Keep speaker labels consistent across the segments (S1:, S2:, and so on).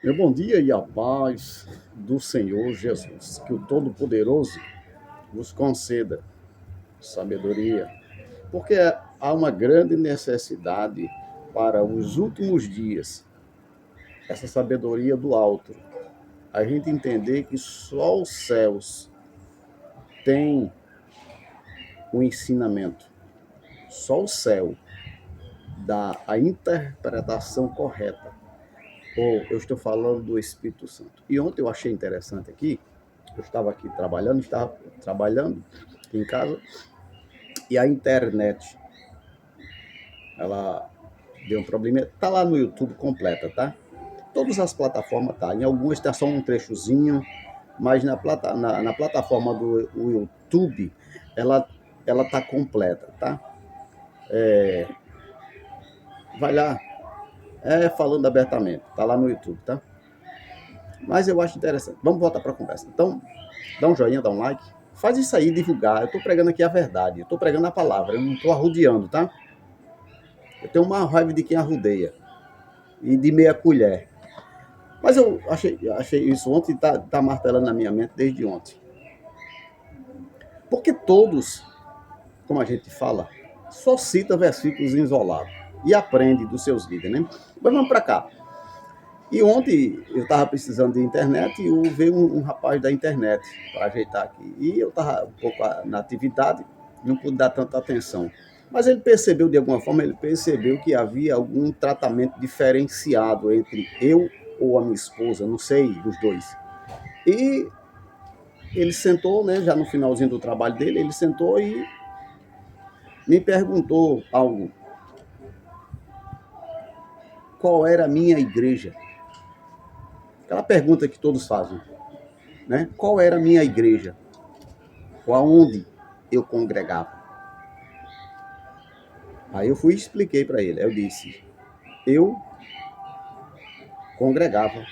S1: Meu bom dia e a paz do Senhor Jesus. Que o Todo-Poderoso vos conceda sabedoria, porque há uma grande necessidade para os últimos dias, essa sabedoria do alto. A gente entender que só os céus têm o ensinamento, só o céu dá a interpretação correta. Ou eu estou falando do Espírito Santo. E ontem eu achei interessante aqui, eu estava trabalhando aqui em casa, e a internet, ela deu um problema. Tá lá no YouTube completa, tá? Todas as plataformas tá. Em algumas tá só um trechozinho, mas na plataforma do YouTube, ela, ela tá completa, tá? Vai lá, falando abertamente, tá lá no YouTube, tá? Mas eu acho interessante. Vamos voltar para a conversa. Então, dá um joinha, dá um like. Faz isso aí, divulgar. Eu estou pregando aqui a verdade. Eu estou pregando a palavra. Eu não estou arrodeando, tá? Eu tenho uma raiva de quem arrodeia. E de meia colher. Mas eu achei isso ontem e tá martelando na minha mente desde ontem. Porque todos, como a gente fala, só cita versículos isolados. E aprende dos seus líderes, né? Mas vamos para cá. E ontem eu estava precisando de internet e veio um rapaz da internet para ajeitar aqui. E eu estava um pouco na atividade, não pude dar tanta atenção. Mas ele percebeu, de alguma forma, ele percebeu que havia algum tratamento diferenciado entre eu ou a minha esposa, não sei, dos dois. E ele sentou, né, já no finalzinho do trabalho dele, ele sentou e me perguntou algo. Qual era a minha igreja? Aquela pergunta que todos fazem, né? Qual era a minha igreja? Ou aonde eu congregava? Aí eu fui e expliquei para ele. Eu disse, eu congregava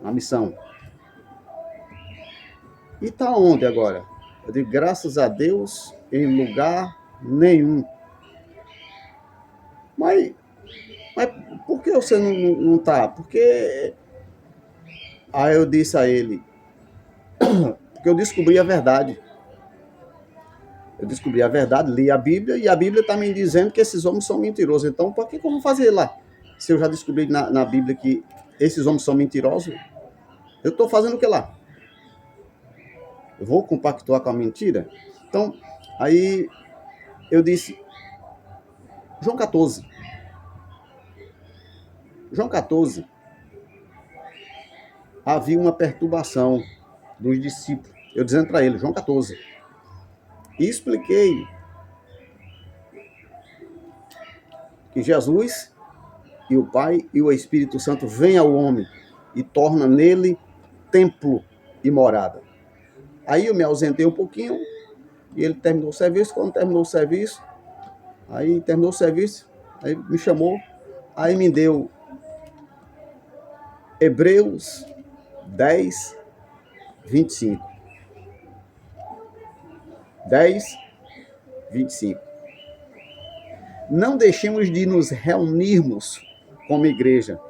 S1: na missão. E tá onde agora? Eu digo, graças a Deus, em lugar nenhum. Mas, mas por que você não tá? Porque aí eu disse a ele, porque eu descobri a verdade. Eu descobri a verdade, li a Bíblia, e a Bíblia está me dizendo que esses homens são mentirosos. Então, por que eu vou fazer lá? Se eu já descobri na Bíblia que esses homens são mentirosos, eu estou fazendo o que lá? Eu vou compactuar com a mentira? Então, aí eu disse, João 14. João 14, havia uma perturbação dos discípulos. Eu dizendo para ele, João 14. E expliquei que Jesus e o Pai e o Espírito Santo vêm ao homem e torna nele templo e morada. Aí eu me ausentei um pouquinho e ele terminou o serviço. Quando terminou o serviço, aí me chamou, aí me deu Hebreus 10, 25. 10, 25. Não deixemos de nos reunirmos como igreja,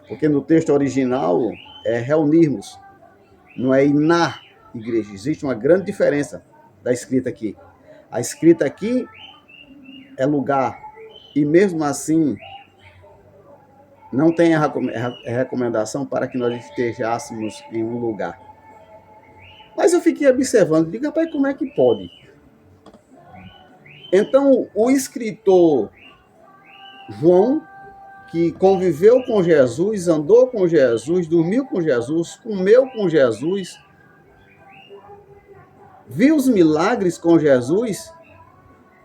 S1: porque no texto original é reunirmos, não é ir na igreja. Existe uma grande diferença da escrita aqui. A escrita aqui é lugar, e mesmo assim não tem a recomendação para que nós estejássemos em um lugar. Mas eu fiquei observando, digo, rapaz, como é que pode? Então, o escritor João, que conviveu com Jesus, andou com Jesus, dormiu com Jesus, comeu com Jesus, viu os milagres com Jesus,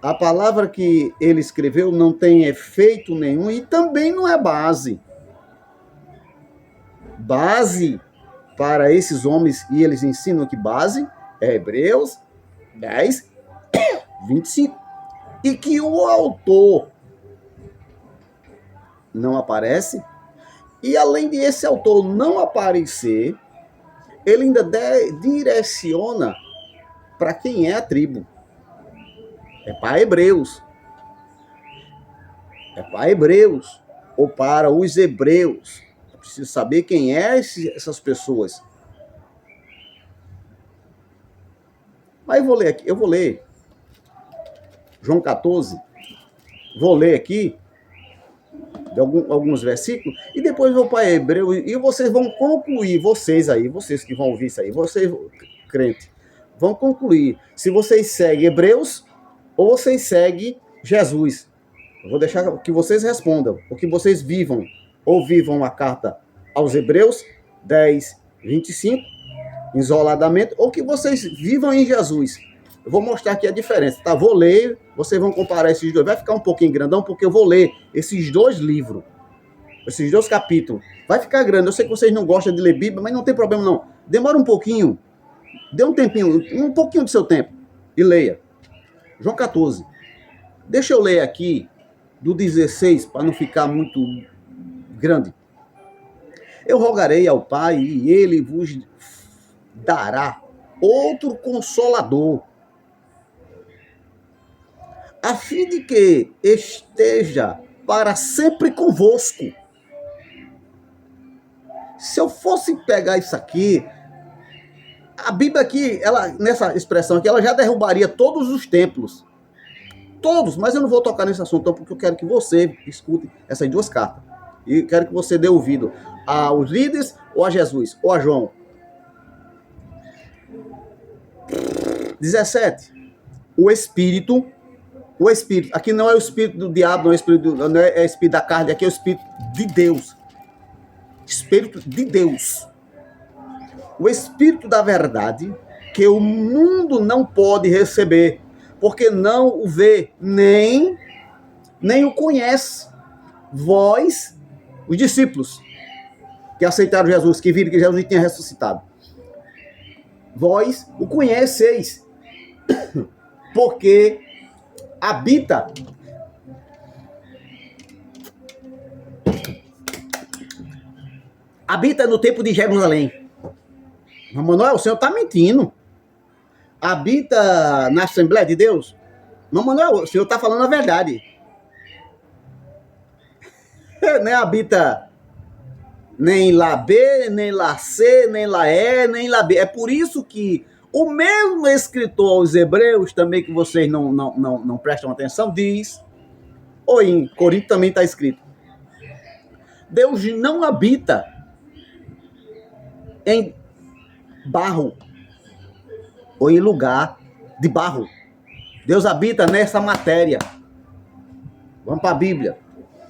S1: a palavra que ele escreveu não tem efeito nenhum e também não é base. Base para esses homens, e eles ensinam que base é Hebreus 10, 25. E que o autor não aparece, e além de esse autor não aparecer, ele ainda direciona para quem é a tribo. É para Hebreus. É para Hebreus, ou para os hebreus. preciso saber quem é essas pessoas. Aí eu vou ler João 14, vou ler aqui de alguns versículos, e depois vou para Hebreu, e vocês vão concluir, vocês que vão ouvir isso aí, vocês, crente, vão concluir se vocês seguem Hebreus ou vocês seguem Jesus. Eu vou deixar que vocês respondam, ou que vocês vivam a carta aos Hebreus 10, 25, isoladamente, ou que vocês vivam em Jesus. Eu vou mostrar aqui a diferença, tá? Vou ler, vocês vão comparar esses dois. Vai ficar um pouquinho grandão, porque eu vou ler esses dois livros, esses dois capítulos. Vai ficar grande. Eu sei que vocês não gostam de ler Bíblia, mas não tem problema não. Demora um pouquinho, dê um tempinho, um pouquinho do seu tempo e leia. João 14. Deixa eu ler aqui do 16, para não ficar muito grande. Eu rogarei ao Pai e ele vos dará outro Consolador, a fim de que esteja para sempre convosco. Se eu fosse pegar isso aqui, a Bíblia aqui, ela, nessa expressão aqui, ela já derrubaria todos os templos. Todos, mas eu não vou tocar nesse assunto, porque eu quero que você escute essas duas cartas. E quero que você dê ouvido aos líderes, ou a Jesus, ou a João. 17. O Espírito, aqui não é o Espírito do diabo, não é o Espírito da carne, aqui é o Espírito de Deus. Espírito de Deus. O Espírito da verdade, que o mundo não pode receber, porque não o vê, nem o conhece. Vós, os discípulos, que aceitaram Jesus, que viram que Jesus tinha ressuscitado. Vós o conheceis, porque habita no templo de Jerusalém. Manuel, o senhor está mentindo. Habita na Assembleia de Deus? Manuel, o senhor está falando a verdade. Nem habita nem lá B, nem lá C, nem lá E, nem lá B. É por isso que o mesmo escritor aos Hebreus, também que vocês não prestam atenção, diz, ou em Corinto também está escrito, Deus não habita em barro, ou em lugar de barro. Deus habita nessa matéria. Vamos para a Bíblia.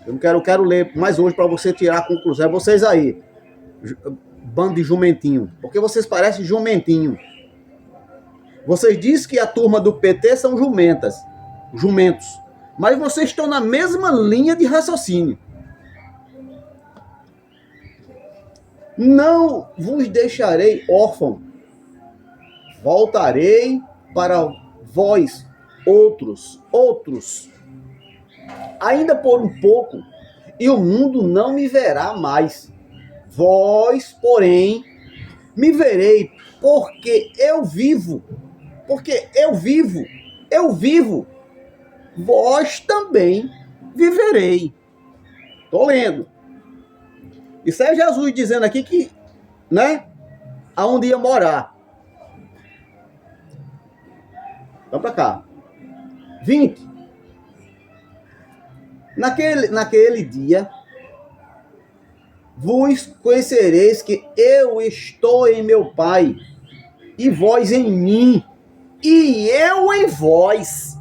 S1: Eu quero ler mais hoje para você tirar a conclusão. É vocês aí, bando de jumentinho. Porque vocês parecem jumentinho. Vocês dizem que a turma do PT são jumentos. Mas vocês estão na mesma linha de raciocínio. Não vos deixarei órfão. Voltarei para vós, outros, ainda por um pouco, e o mundo não me verá mais. Vós, porém, me verei, porque eu vivo, vós também viverei. Estou lendo. Isso é Jesus dizendo aqui que, né, aonde ia morar. Vamos para cá. 20. Naquele dia, vos conhecereis que eu estou em meu Pai, e vós em mim, e eu em vós.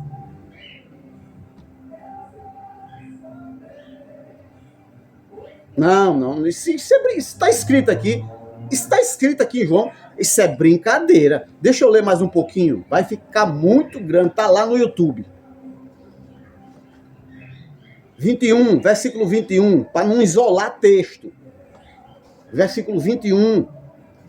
S1: Não, isso está escrito aqui. Está escrito aqui, João. Isso é brincadeira. Deixa eu ler mais um pouquinho. Vai ficar muito grande. Está lá no YouTube. 21, versículo 21, para não isolar texto. Versículo 21.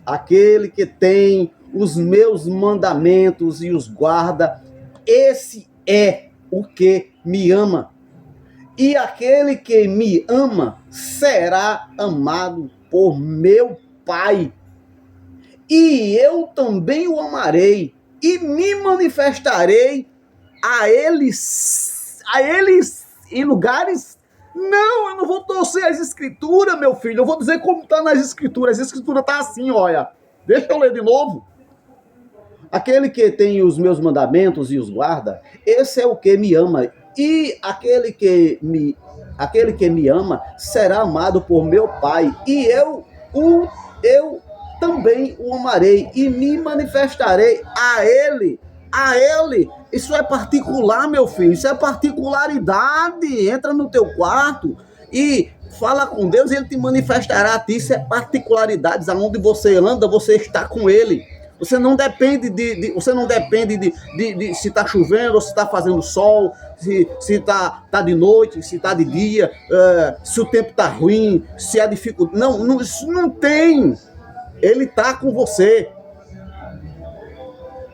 S1: Aquele que tem os meus mandamentos e os guarda, esse é o que me ama. E aquele que me ama será amado por meu Pai. E eu também o amarei e me manifestarei a eles em lugares Não, eu não vou torcer as escrituras, meu filho. Eu vou dizer como está nas escrituras. As escrituras está assim, olha. Deixa eu ler de novo. Aquele que tem os meus mandamentos e os guarda, esse é o que me ama. E aquele que me ama será amado por meu Pai. E eu também o amarei e me manifestarei a ele. A ele. Isso é particular, meu filho. Isso é particularidade. Entra no teu quarto e fala com Deus e ele te manifestará a ti. Isso é particularidades. Aonde você anda, você está com ele. Você não depende de se está chovendo ou se está fazendo sol, se tá de noite, se está de dia, se o tempo está ruim, se há dificuldade. Não, isso não tem. Ele está com você.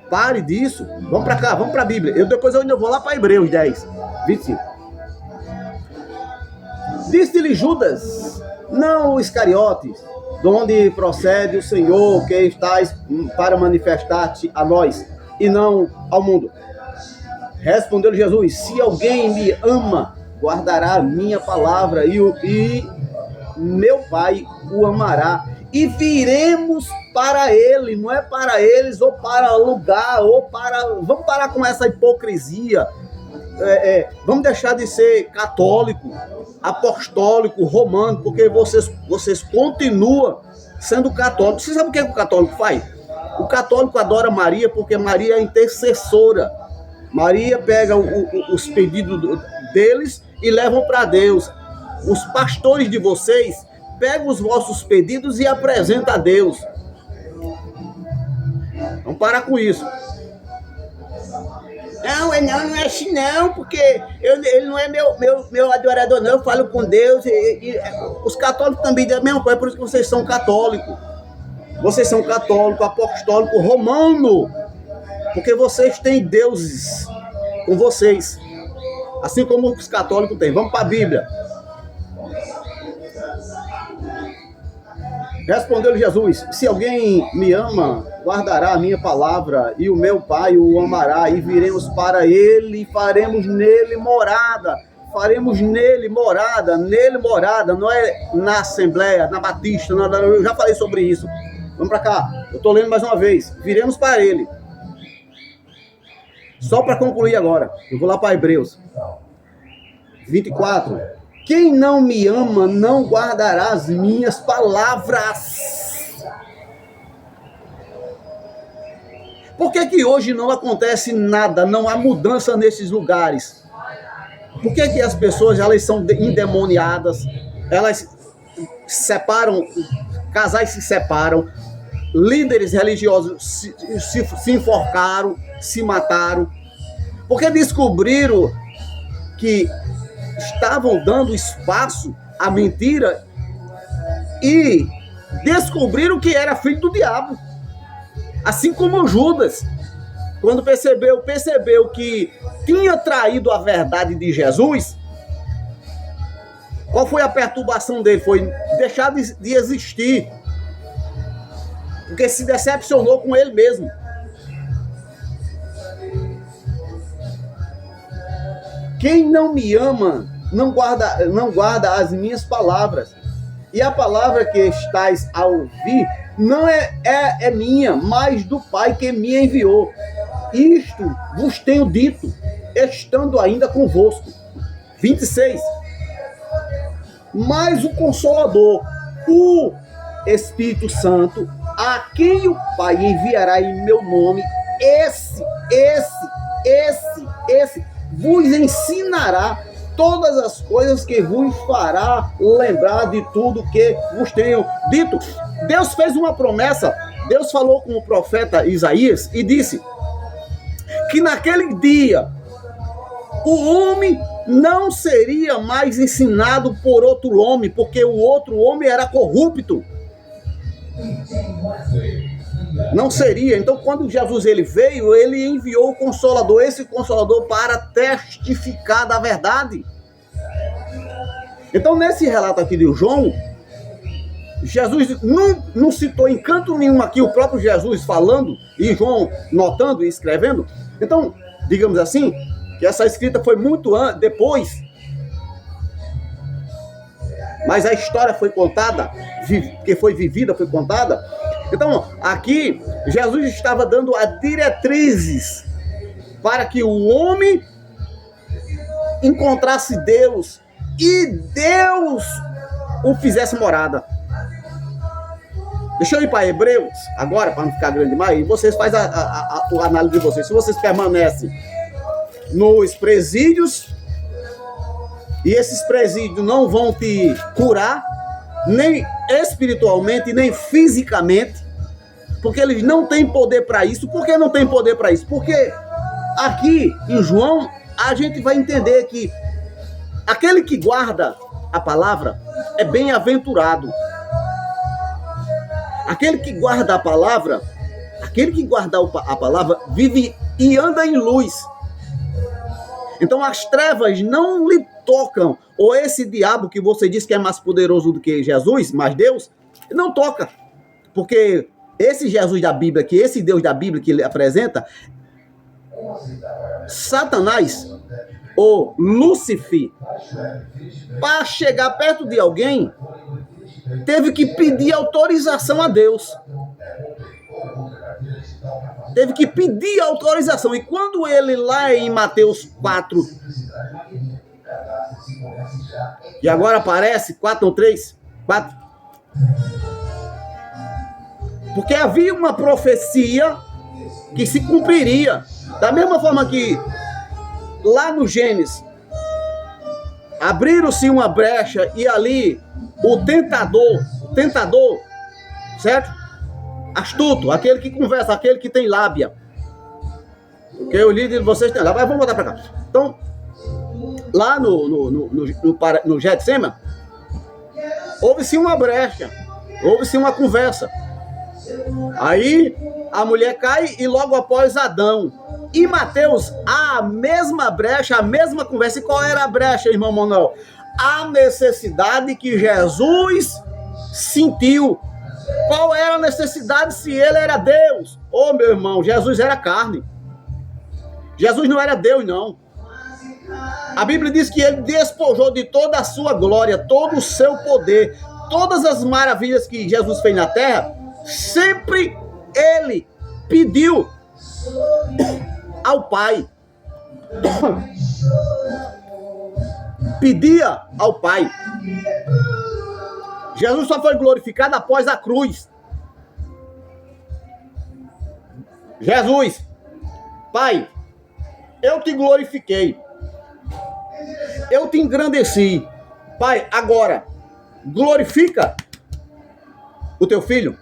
S1: Pare disso. Vamos para cá, vamos para a Bíblia. Depois eu ainda vou lá para Hebreus 10, 25. Disse-lhe Judas, não o Iscariotes, de onde procede o Senhor, que estás para manifestar-te a nós, e não ao mundo. Respondeu Jesus, se alguém me ama, guardará a minha palavra, e meu Pai o amará, e viremos para ele, não é para eles, ou para lugar, ou para... Vamos parar com essa hipocrisia. Vamos deixar de ser católico, apostólico, romano, porque vocês continuam sendo católicos. Você sabe o que o católico faz? O católico adora Maria porque Maria é intercessora. Maria pega os pedidos deles e levam para Deus. Os pastores de vocês pegam os vossos pedidos e apresentam a Deus. Vamos parar com isso. Não é assim não, porque ele não é meu adorador não, eu falo com Deus, e os católicos também dizem a mesma coisa, por isso que vocês são católicos. Vocês são católico, apostólico, romano, porque vocês têm deuses com vocês, assim como os católicos têm. Vamos para a Bíblia. Respondeu-lhe Jesus, se alguém me ama, guardará a minha palavra, e o meu Pai o amará, e viremos para ele, e faremos nele morada. Faremos nele morada, não é na Assembleia, na Batista, eu já falei sobre isso. Vamos para cá, eu estou lendo mais uma vez. Viremos para ele. Só para concluir agora, eu vou lá para Hebreus 24. Quem não me ama não guardará as minhas palavras. Por que hoje não acontece nada, não há mudança nesses lugares? Por que as pessoas elas são endemoniadas, elas separam, casais se separam, líderes religiosos se enforcaram, se mataram? Porque descobriram que estavam dando espaço à mentira e descobriram que era filho do diabo. Assim como Judas, quando percebeu que tinha traído a verdade de Jesus, qual foi a perturbação dele? Foi deixar de existir, porque se decepcionou com ele mesmo. Quem não me ama não guarda as minhas palavras. E a palavra que estais a ouvir não é minha, mas do Pai que me enviou. Isto vos tenho dito, estando ainda convosco. 26. Mas o Consolador, o Espírito Santo, a quem o Pai enviará em meu nome, esse vos ensinará todas as coisas que vos fará lembrar de tudo que vos tenho dito. Deus fez uma promessa, Deus falou com o profeta Isaías e disse que naquele dia o homem não seria mais ensinado por outro homem, porque o outro homem era corrupto. Não seria. Então, quando Jesus ele veio, ele enviou o Consolador, esse Consolador para testificar da verdade. Então, nesse relato aqui de João, Jesus não citou em canto nenhum aqui o próprio Jesus falando, e João notando e escrevendo. Então, digamos assim, que essa escrita foi muito depois mas a história foi contada, que foi vivida, foi contada. Então, aqui, Jesus estava dando as diretrizes para que o homem encontrasse Deus e Deus o fizesse morada. Deixa eu ir para Hebreus agora, para não ficar grande demais, e vocês fazem a análise de vocês. Se vocês permanecem nos presídios, e esses presídios não vão te curar, nem espiritualmente, nem fisicamente, porque eles não têm poder para isso. Por que não tem poder para isso? Porque aqui em João, a gente vai entender que aquele que guarda a palavra é bem-aventurado. Aquele que guarda a palavra, vive e anda em luz. Então as trevas não lhe tocam, ou esse diabo que você diz que é mais poderoso do que Jesus, mas Deus, não toca. Porque esse Jesus da Bíblia, esse Deus da Bíblia que ele apresenta, Satanás, ou Lúcifer, para chegar perto de alguém, teve que pedir autorização a Deus. Teve que pedir autorização. E quando ele, lá em Mateus 4, e agora aparece 4 ou 3, 4, porque havia uma profecia que se cumpriria. Da mesma forma que lá no Gênesis, abriram-se uma brecha e ali o tentador, certo? Astuto, aquele que conversa, aquele que tem lábia. Porque o líder de vocês tem lábia. Mas vamos voltar para cá. Então, lá no Getsemane, houve-se uma brecha, houve-se uma conversa. Aí a mulher cai e logo após Adão. E Mateus, a mesma brecha, a mesma conversa. E qual era a brecha, irmão Manuel? A necessidade que Jesus sentiu. Qual era a necessidade se ele era Deus? Ô, meu irmão, Jesus era carne. Jesus não era Deus, não. A Bíblia diz que ele despojou de toda a sua glória, todo o seu poder, todas as maravilhas que Jesus fez na terra. Sempre ele pediu ao Pai. Pedia ao Pai. Jesus só foi glorificado após a cruz. Jesus, Pai, eu te glorifiquei. Eu te engrandeci. Pai, agora, glorifica o teu filho.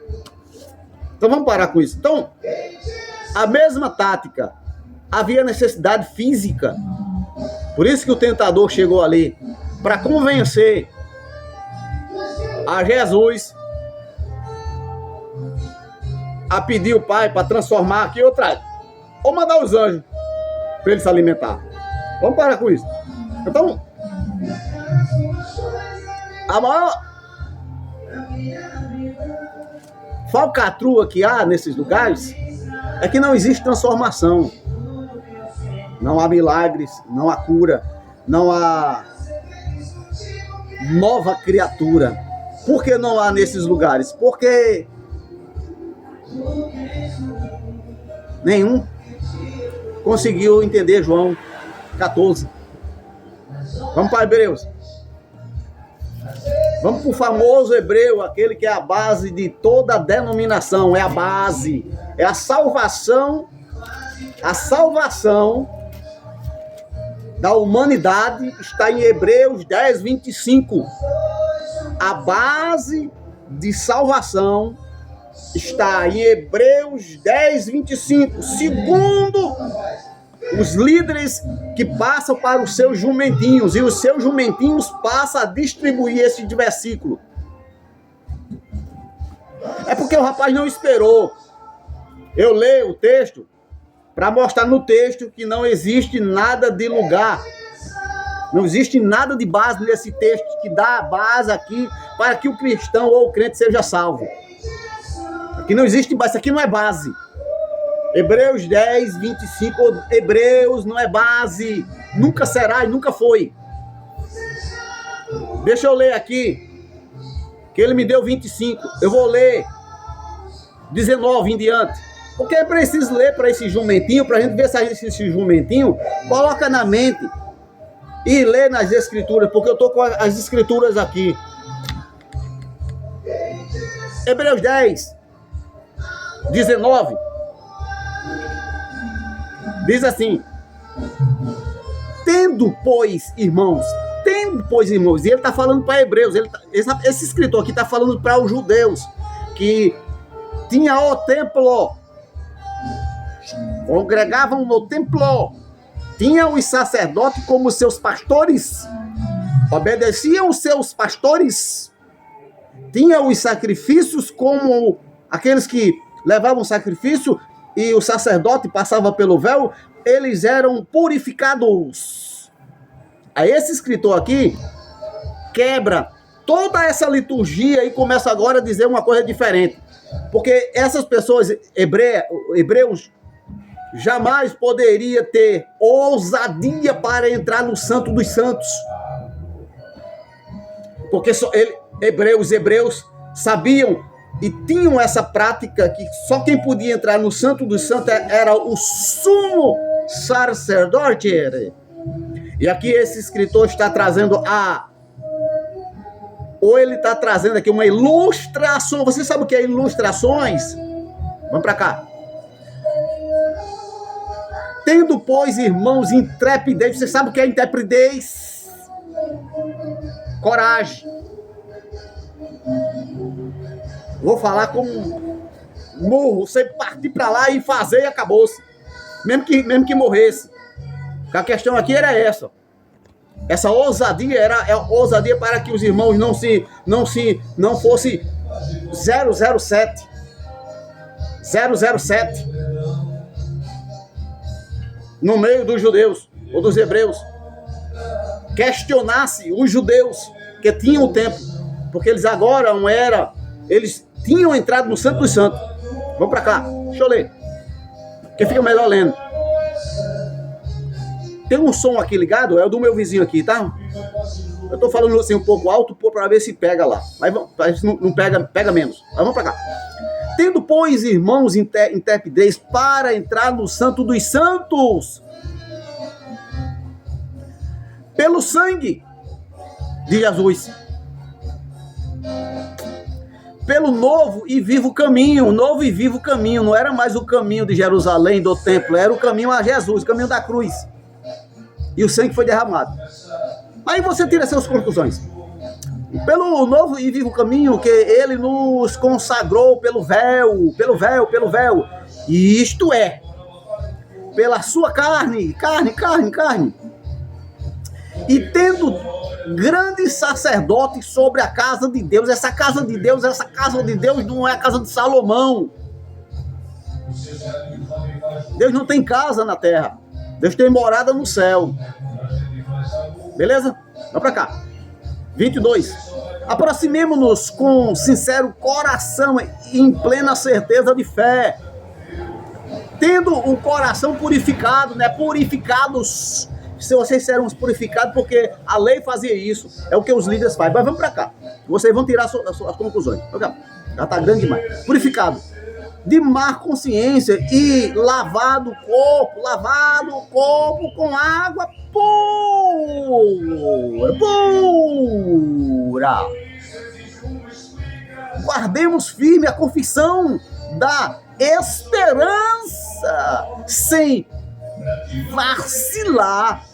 S1: Então vamos parar com isso. Então, a mesma tática. Havia necessidade física. Por isso que o tentador chegou ali para convencer a Jesus a pedir o Pai para transformar aqui outra, ou mandar os anjos para ele se alimentar. Vamos parar com isso. Então, a maior falcatrua que há nesses lugares é que não existe transformação. Não há milagres, não há cura, não há nova criatura. Por que não há nesses lugares? Porque nenhum conseguiu entender João 14. Vamos para Hebreus. Vamos para o famoso hebreu, aquele que é a base de toda a denominação. É a base, é a salvação da humanidade está em Hebreus 10, 25. A base de salvação está em Hebreus 10, 25. Segundo os líderes que passam para os seus jumentinhos, e os seus jumentinhos passam a distribuir esse versículo. É porque o rapaz não esperou eu ler o texto para mostrar no texto que não existe nada de lugar. Não existe nada de base nesse texto que dá a base aqui para que o cristão ou o crente seja salvo. Aqui não existe base, isso aqui não é base. Hebreus 10, 25, Hebreus não é base, nunca será e nunca foi. Deixa eu ler aqui que ele me deu 25. Eu vou ler 19 em diante. Porque é preciso ler para esse jumentinho, para a gente ver se esse jumentinho coloca na mente e lê nas escrituras, porque eu estou com as escrituras aqui. Hebreus 10, 19, diz assim: tendo, pois, irmãos, e ele está falando para hebreus, esse escritor aqui está falando para os judeus, que tinha o templo, congregavam no templo, tinham os sacerdotes como seus pastores, obedeciam os seus pastores, tinham os sacrifícios como aqueles que levavam sacrifício e o sacerdote passava pelo véu, eles eram purificados. Aí esse escritor aqui quebra toda essa liturgia e começa agora a dizer uma coisa diferente. Porque essas pessoas hebreus jamais poderia ter ousadia para entrar no Santo dos Santos. Porque hebreus sabiam e tinham essa prática que só quem podia entrar no Santo dos Santos era o sumo sacerdote. E aqui esse escritor está trazendo ou ele está trazendo aqui uma ilustração. Você sabe o que é ilustrações? Vamos para cá. Tendo, pois, irmãos, intrepidez. Você sabe o que é intrepidez? Coragem. Vou falar como murro. Você partir para lá e fazer e acabou-se. Mesmo que morresse. A questão aqui era essa. Essa ousadia era ousadia para que os irmãos não fosse 007 no meio dos judeus ou dos hebreus, questionasse os judeus que tinham o templo, porque eles agora eles tinham entrado no Santo dos Santos. Vamos para cá, deixa eu ler, que fica melhor lendo. Tem um som aqui ligado, é o do meu vizinho aqui, tá? Eu tô falando assim um pouco alto para ver se pega lá. Mas não pega menos. Mas vamos para cá. Tendo, pois, irmãos, intrepidez para entrar no Santo dos Santos, pelo sangue de Jesus, pelo novo e vivo caminho. Novo e vivo caminho. Não era mais o caminho de Jerusalém, do templo. Era o caminho a Jesus, o caminho da cruz. E o sangue foi derramado. Aí você tira suas conclusões. Pelo novo e vivo caminho que ele nos consagrou pelo véu. E isto é, pela sua carne. E tendo grande sacerdote sobre a casa de Deus. Essa casa de Deus não é a casa de Salomão. Deus não tem casa na terra. Deus tem morada no céu. Beleza? Vamos para cá. 22. Aproximemo-nos com sincero coração e em plena certeza de fé, tendo o coração purificado, né? Purificados. Se vocês serão purificados, porque a lei fazia isso, é o que os líderes fazem. Mas vamos para cá. Vocês vão tirar as conclusões. Já está grande demais. Purificado de má consciência e lavado o corpo com água pura. Guardemos firme a confissão da esperança, sem vacilar,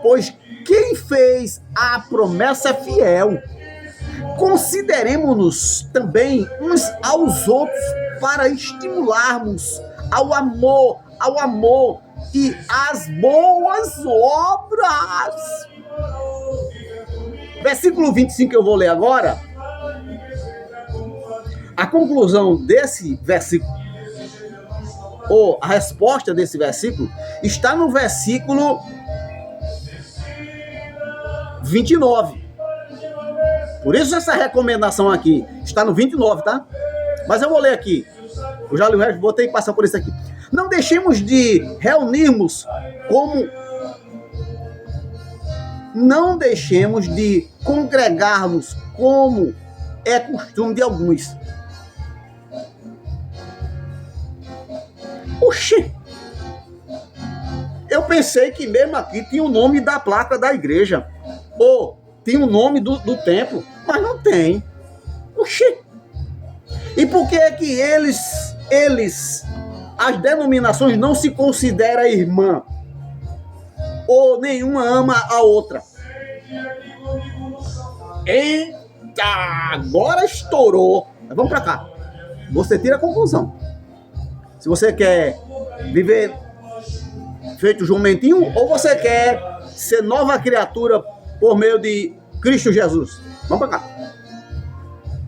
S1: pois quem fez a promessa é fiel. Consideremos-nos também uns aos outros para estimularmos ao amor e às boas obras. Versículo 25 que eu vou ler agora. A conclusão desse versículo, ou a resposta desse versículo, está no versículo 29. Por isso essa recomendação aqui está no 29, tá? Mas eu vou ler aqui. Eu já li o resto, vou ter que passar por isso aqui. Não deixemos de reunirmos como... Não deixemos de congregarmos como é costume de alguns. Oxi! Eu pensei que mesmo aqui tinha o nome da placa da igreja. Ou tinha o nome do templo, mas não tem. Oxi! E por que é que eles, as denominações não se consideram irmã? Ou nenhuma ama a outra? Eita! Agora estourou. Mas vamos pra cá. Você tira a conclusão. Se você quer viver feito jumentinho, ou você quer ser nova criatura por meio de Cristo Jesus. Vamos para cá.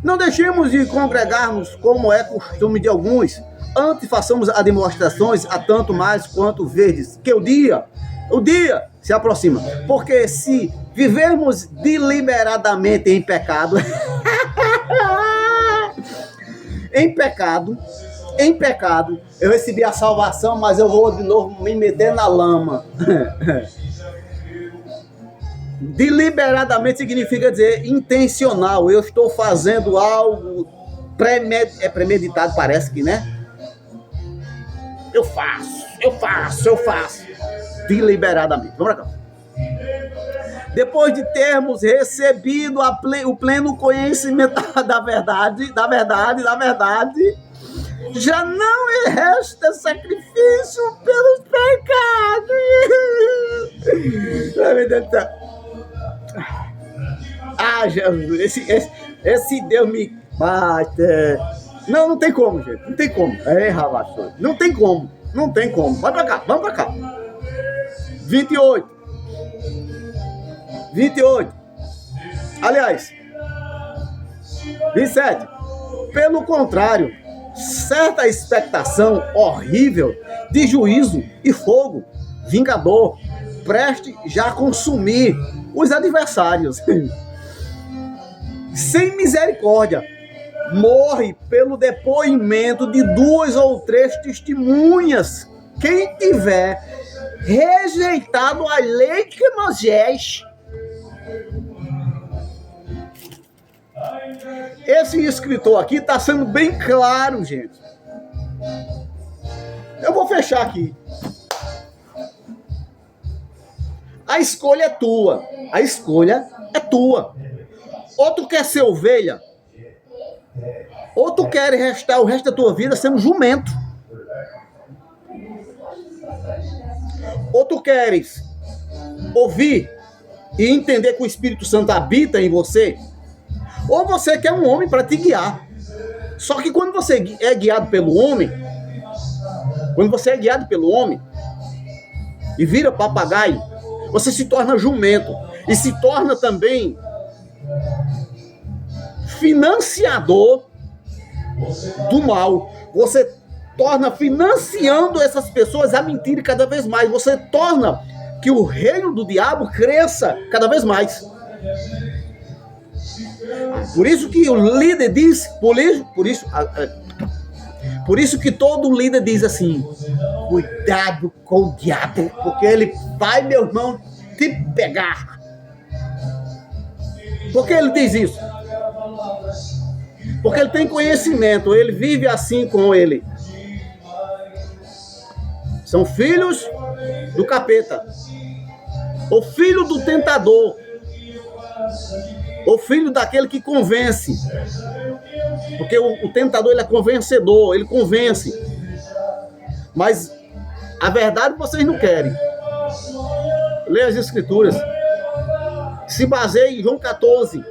S1: Não deixemos de congregarmos como é costume de alguns. Antes façamos as demonstrações a tanto mais quanto verdes, que o dia se aproxima. Porque se vivermos deliberadamente em pecado, em pecado, eu recebi a salvação, mas eu vou de novo me meter na lama. Deliberadamente significa dizer intencional. Eu estou fazendo algo premeditado, parece que, né? Eu faço. Deliberadamente. Vamos pra cá. Depois de termos recebido o pleno conhecimento da verdade, já não resta sacrifício pelos pecados. Ah, Jesus, esse Deus me bate. Não tem como, gente. Não tem como. Rabachou. Não tem como. Vai pra cá, vamos pra cá. 28. Aliás, 27. Pelo contrário, certa expectação horrível de juízo e fogo vingador preste já a consumir os adversários. Sem misericórdia, morre pelo depoimento de 2 ou 3 testemunhas. Quem tiver rejeitado a lei de Moisés. Esse escritor aqui está sendo bem claro, gente. Eu vou fechar aqui. A escolha é tua. Ou tu quer ser ovelha, ou tu quer restar o resto da tua vida sendo jumento. Ou tu queres ouvir e entender que o Espírito Santo habita em você, ou você quer um homem para te guiar. Só que quando você é guiado pelo homem, e vira papagaio, você se torna jumento e se torna também financiador do mal. Você torna financiando essas pessoas a mentirem cada vez mais. Você torna que o reino do diabo cresça cada vez mais. Por isso que o líder diz, por isso que todo líder diz assim: cuidado com o diabo, porque ele vai, meu irmão, te pegar. Por que ele diz isso? Porque ele tem conhecimento, ele vive assim com ele. São filhos do capeta, o filho do tentador, o filho daquele que convence. Porque o tentador, ele é convencedor, ele convence. Mas a verdade vocês não querem. Leia as escrituras. Se baseia em João 14,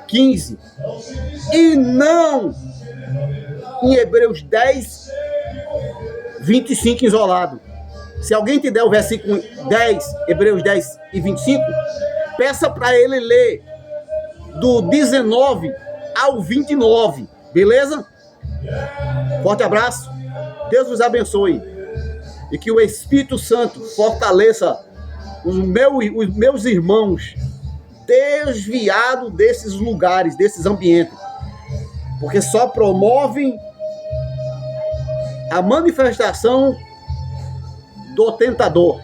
S1: 15. E não em Hebreus 10, 25 isolado. Se alguém te der o versículo 10, Hebreus 10 e 25, peça para ele ler do 19 ao 29, beleza? Forte abraço, Deus vos abençoe e que o Espírito Santo fortaleça os meus irmãos desviados desses lugares, desses ambientes, porque só promovem a manifestação do tentador.